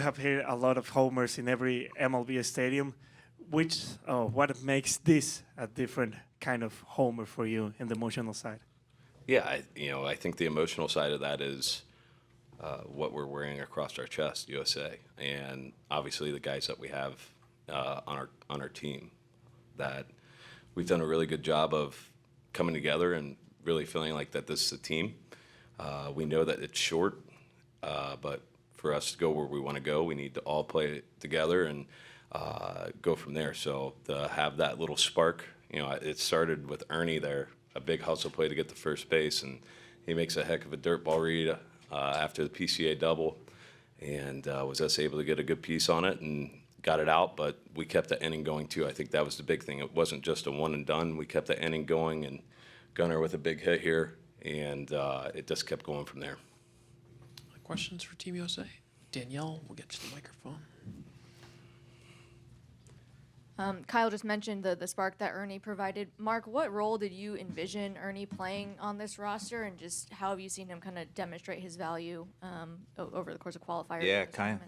have hit a lot of homers in every MLB stadium. What makes this a different kind of homer for you in the emotional side? Yeah, I think the emotional side of that is what we're wearing across our chest, USA, and obviously the guys that we have on our team. That we've done a really good job of coming together and really feeling like that this is a team. We know that it's short, but for us to go where we want to go, we need to all play together and go from there. So to have that little spark, it started with Ernie there, a big hustle play to get to first base, and he makes a heck of a dirt ball read after the PCA double, and was us able to get a good piece on it and got it out, but we kept the inning going too. I think that was the big thing. It wasn't just a one and done. We kept the inning going, and Gunnar with a big hit here, and it just kept going from there. Questions for Team USA? Danielle, we'll get you the microphone. Kyle just mentioned the spark that Ernie provided. Mark, what role did you envision Ernie playing on this roster, and just how have you seen him kind of demonstrate his value over the course of qualifiers? Yeah, kind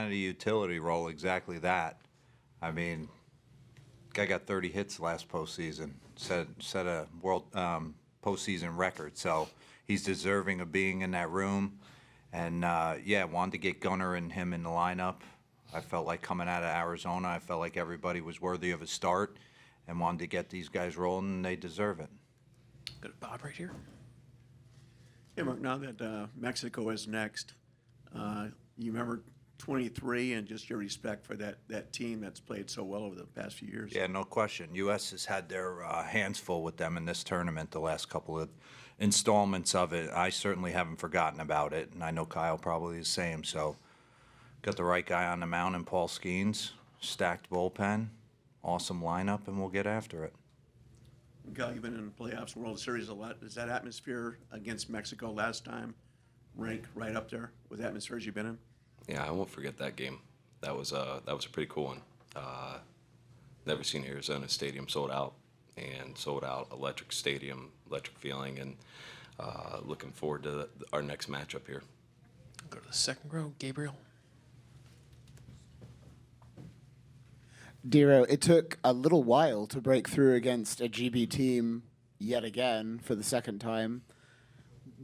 of the utility role, exactly that. I mean, guy got 30 hits last postseason, set a world postseason record, so he's deserving of being in that room. And wanted to get Gunnar and him in the lineup. I felt like coming out of Arizona, I felt like everybody was worthy of a start, and wanted to get these guys rolling, and they deserve it. Go to Bob right here. Yeah, Mark, now that Mexico is next, you remember 23 and just your respect for that team that's played so well over the past few years. Yeah, no question. U.S. has had their hands full with them in this tournament the last couple of installments of it. I certainly haven't forgotten about it, and I know Kyle probably the same. So got the right guy on the mound in Paul Skeens, stacked bullpen, awesome lineup, and we'll get after it. Kyle, you've been in the playoffs, World Series a lot. Does that atmosphere against Mexico last time rank right up there with atmospheres you've been in? Yeah, I won't forget that game. That was a pretty cool one. Never seen Arizona Stadium sold out, electric stadium, electric feeling, and looking forward to our next matchup here. Go to the second row, Gabriel. Dero, it took a little while to break through against a GB team yet again for the second time.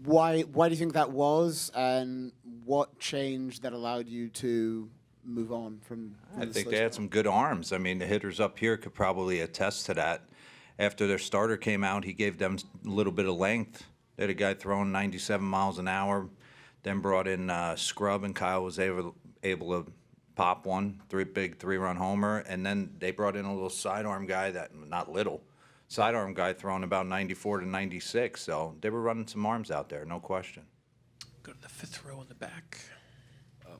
Why do you think that was, and what changed that allowed you to move on from I think they had some good arms. I mean, the hitters up here could probably attest to that. After their starter came out, he gave them a little bit of length. They had a guy throwing 97 miles an hour, then brought in Scrub, and Kyle was able to pop one, big three-run homer, and then they brought in a little sidearm guy sidearm guy throwing about 94 to 96. So they were running some arms out there, no question. Go to the fifth row in the back.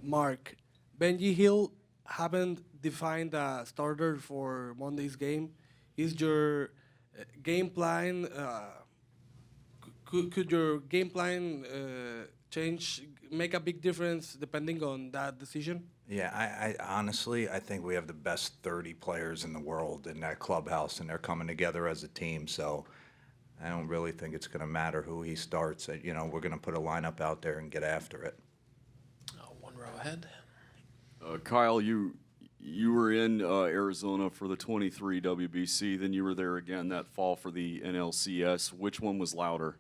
Mark, Benji Hill haven't defined a starter for Monday's game. Is your game plan, could your game plan change, make a big difference depending on that decision? Yeah, I honestly, I think we have the best 30 players in the world in that clubhouse, and they're coming together as a team. So I don't really think it's going to matter who he starts. We're going to put a lineup out there and get after it. One row ahead. Kyle, you were in Arizona for the 23 WBC, then you were there again that fall for the NLCS. Which one was louder?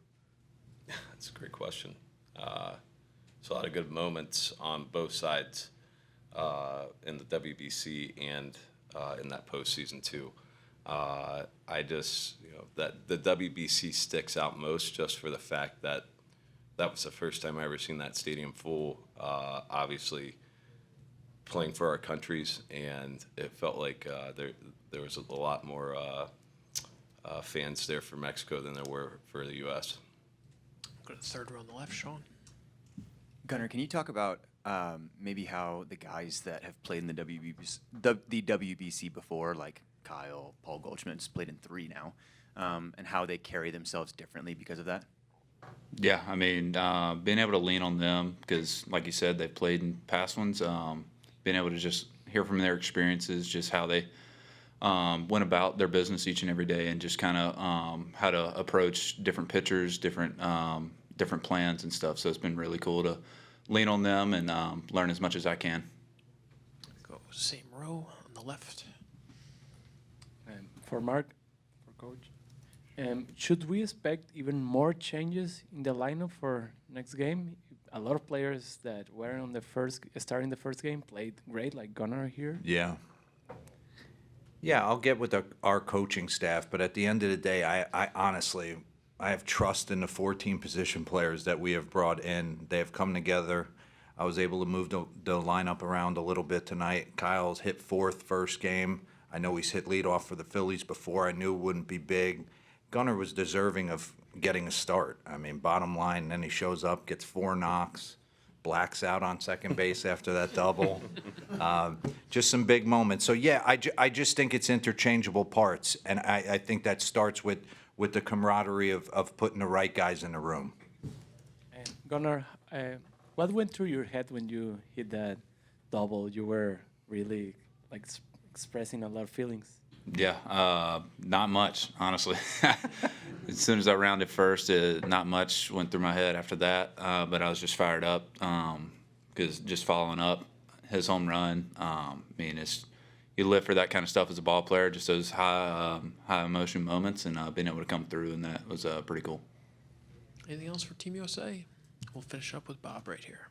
That's a great question. There's a lot of good moments on both sides in the WBC and in that postseason too. I just, that the WBC sticks out most just for the fact that that was the first time I ever seen that stadium full. Obviously, playing for our countries, and it felt like there was a lot more fans there for Mexico than there were for the U.S. Go to the third row on the left, Sean. Gunnar, can you talk about maybe how the guys that have played in the WBC before, like Kyle, Paul Goldschmidt's played in 3 now, and how they carry themselves differently because of that? Yeah, I mean, being able to lean on them because, like you said, they've played in past ones, being able to just hear from their experiences, just how they went about their business each and every day, and just kind of how to approach different pitchers, different plans and stuff. So it's been really cool to lean on them and learn as much as I can. Same row on the left. For Mark, for Coach, should we expect even more changes in the lineup for next game? A lot of players that were on the starting the first game played great, like Gunnar here. Yeah. Yeah, I'll get with our coaching staff, but at the end of the day, I honestly, I have trust in the 14 position players that we have brought in. They have come together. I was able to move the lineup around a little bit tonight. Kyle's hit fourth first game. I know he's hit leadoff for the Phillies before. I knew it wouldn't be big. Gunnar was deserving of getting a start. I mean, bottom line, then he shows up, gets 4 knocks, blacks out on second base after that double. Just some big moments. So, yeah, I just think it's interchangeable parts, and I think that starts with the camaraderie of putting the right guys in the room. And Gunnar, what went through your head when you hit that double? You were really like expressing a lot of feelings. Yeah, not much, honestly. As soon as I rounded first, not much went through my head after that, but I was just fired up because just following up his home run, I mean, you live for that kind of stuff as a ball player, just those high emotion moments, and being able to come through, and that was pretty cool. Anything else for Team USA? We'll finish up with Bob right here.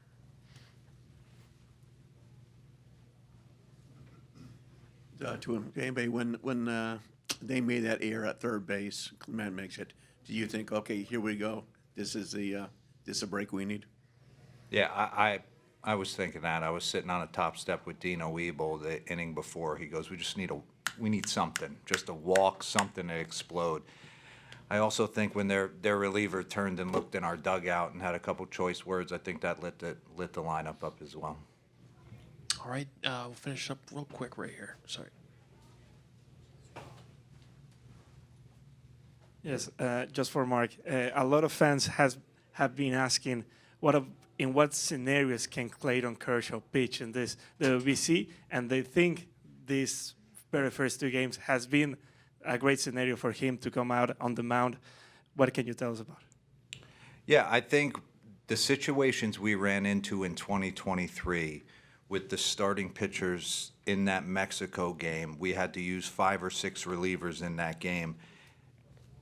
To anybody, when they made that error at third base, Clement makes it. Do you think, okay, here we go, this is a break we need? Yeah, I was thinking that. I was sitting on a top step with Dino Weeble the inning before. He goes, we need something, just a walk, something to explode. I also think when their reliever turned and looked in our dugout and had a couple choice words, I think that lit the lineup up as well. All right, we'll finish up real quick right here. Sorry. Yes, just for Mark, a lot of fans have been asking in what scenarios can Clayton Kershaw pitch in the WBC, and they think these very first 2 games has been a great scenario for him to come out on the mound. What can you tell us about it? Yeah, I think the situations we ran into in 2023 with the starting pitchers in that Mexico game, we had to use 5 or 6 relievers in that game.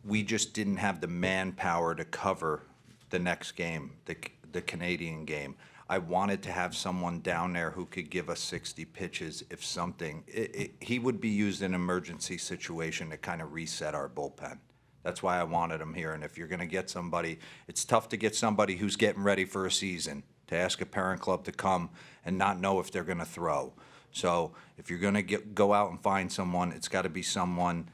We just didn't have the manpower to cover the next game, the Canadian game. I wanted to have someone down there who could give us 60 pitches if something. He would be used in an emergency situation to kind of reset our bullpen. That's why I wanted him here. And if you're going to get somebody, it's tough to get somebody who's getting ready for a season, to ask a parent club to come and not know if they're going to throw. So if you're going to go out and find someone, it's got to be someone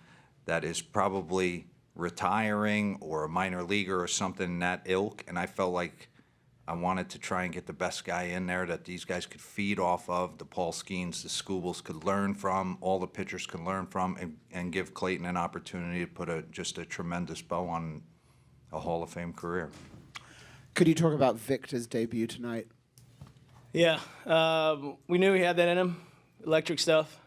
that is probably retiring or a minor leaguer or something in that ilk. And I felt like I wanted to try and get the best guy in there that these guys could feed off of, the Paul Skeens, the Skubals could learn from, all the pitchers could learn from, and give Clayton an opportunity to put just a tremendous bow on a Hall of Fame career. Could you talk about Victor's debut tonight? Yeah, we knew he had that in him, electric stuff.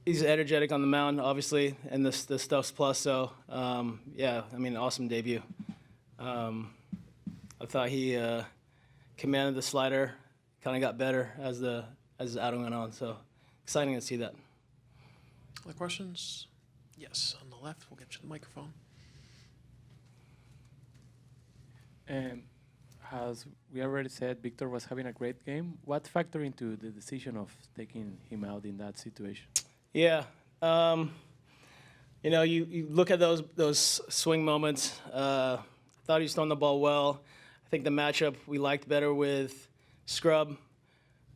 He's energetic on the mound, obviously, and this stuff's plus. So, yeah, I mean, awesome debut. I thought he commanded the slider, kind of got better as the outing went on. So, exciting to see that. Other questions? Yes, on the left. We'll get you the microphone. As we already said, Victor was having a great game. What factored into the decision of taking him out in that situation? Yeah, you look at those swing moments. I thought he was throwing the ball well. I think the matchup we liked better with Scrub,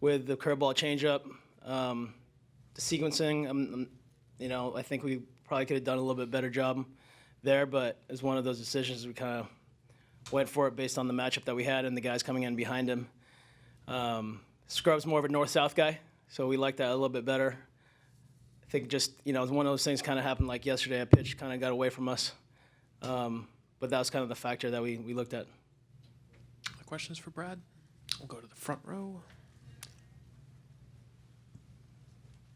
with the curveball changeup, the sequencing. I think we probably could have done a little bit better job there, but as one of those decisions, we kind of went for it based on the matchup that we had and the guys coming in behind him. Scrub's more of a north-south guy, so we liked that a little bit better. I think just, one of those things kind of happened like yesterday. A pitch kind of got away from us. But that was kind of the factor that we looked at. Other questions for Brad? We'll go to the front row.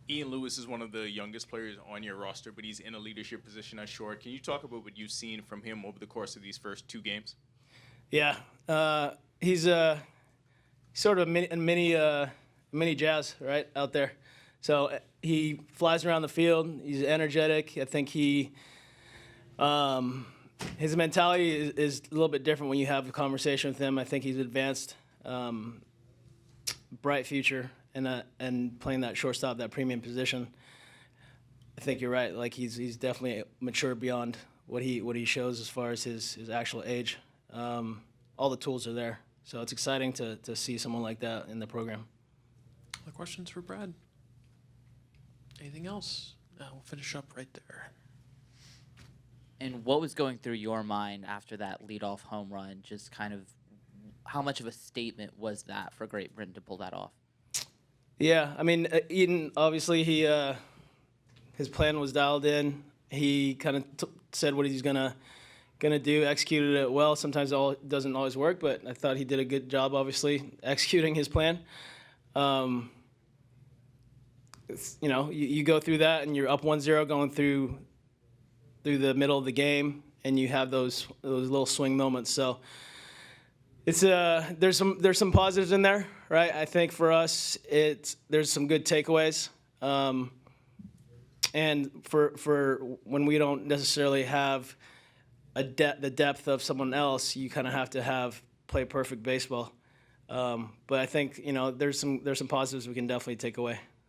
Ian Lewis is one of the youngest players on your roster, but he's in a leadership position at short. Can you talk about what you've seen from him over the course of these first 2 games? Yeah, he's a sort of a mini Jazz, right, out there. So he flies around the field. He's energetic. I think his mentality is a little bit different when you have a conversation with him. I think he's advanced, bright future, and playing that shortstop, that premium position. I think you're right. Like he's definitely mature beyond what he shows as far as his actual age. All the tools are there, so it's exciting to see someone like that in the program. Other questions for Brad? Anything else? No, we'll finish up right there. And what was going through your mind after that leadoff home run? Just kind of how much of a statement was that for Great Britain to pull that off? Yeah, I mean, Eden, obviously, his plan was dialed in. He kind of said what he's gonna do, executed it well. Sometimes it doesn't always work, but I thought he did a good job, obviously, executing his plan. You go through that, and you're up 1-0 going through the middle of the game, and you have those little swing moments. So it's there's some positives in there, right? I think for us, there's some good takeaways, and for when we don't necessarily have the depth of someone else, you kind of have to play perfect baseball. But I think there's some positives we can definitely take away.